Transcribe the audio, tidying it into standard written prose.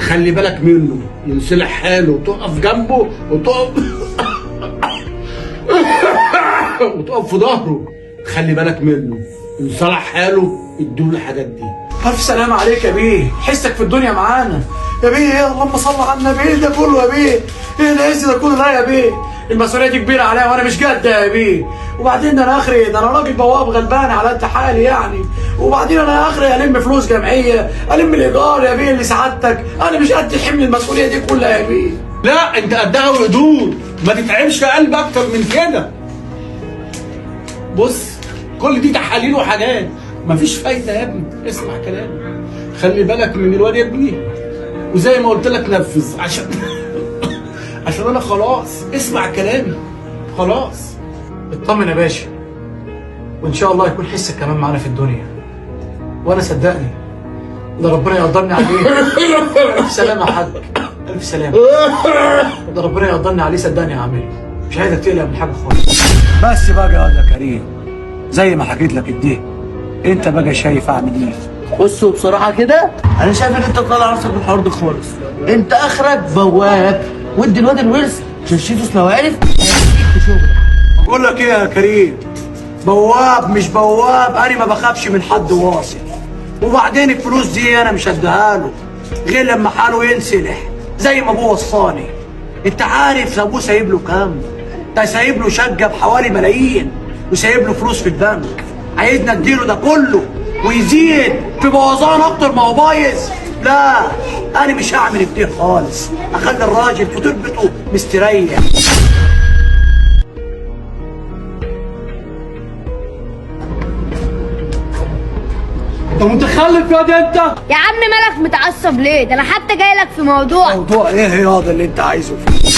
خلي بالك منه، ينصلح حاله وتقف جنبه وتقف في ظهره. خلي بالك منه، ينصلح حاله اديله الحاجات دي. الف سلام عليك يا بيه، حسك في الدنيا معانا يا بيه. ايه اللهم صل على النبي، ايه ده كله يا بيه؟ ايه العز ده كله؟ لا يا بيه، المسؤوليه دي كبيره عليا وانا مش قد يا بيه. وبعدين ده انا اخري، ده انا راجل بواب غلبان على قد حالي يعني. وبعدين انا اخري الم فلوس جمعيه، الم الايجار يا بيه اللي سعادتك. انا مش قد حمل المسؤوليه دي كلها يا بيه. لا انت قدها وقدور، ما تتعبش قلب اكتر من كده. بص، كل دي تحاليل وحاجات، مفيش فايده يا ابني. اسمع كلامي، خلي بالك من الواد يا ابني، وزي ما قلت لك نفذ عشان عشان انا خلاص. اسمع كلامي خلاص. اطمن يا باشا، وان شاء الله يكون حسك كمان معانا في الدنيا. وانا صدقني ده ربنا يقدرني عليه. الف سلامه يا حاج، الف سلامه. ده ربنا يقدرني عليه، صدقني هعمله. مش عايزك تقلق من حاجه خالص. بس بقى يا كريم، زي ما حكيت لك اديه، انت بقى شايف اعمل ايه؟ بصوا بصراحه كده انا شايف ان انت تطلع نفسك من الحوار ده خالص. انت اخرك بواب، وادي الواد الورث تشيله لو عرف هيديك في شغلك. بقول لك ايه يا كريم، بواب مش بواب، انا ما بخافش من حد واصل. وبعدين الفلوس دي انا مش هديها له غير لما حاله ينسلح زي ما ابوه وصاني. انت عارف ابوه سايب له كام؟ ده سايب له شقه بحوالي ملايين، وسايب له فلوس في البنك. عايزنا نديله ده كله ويزيد في بوظان اكتر ما هو بايظ؟ لا، انا مش هعمل كتير خالص، اخلي الراجل في تربته مستريح. انت متخلف يا ده انت. يا عم مالك متعصب ليه؟ ده انا حتى جاي لك في موضوع. موضوع ايه ياض اللي انت عايزه فيه؟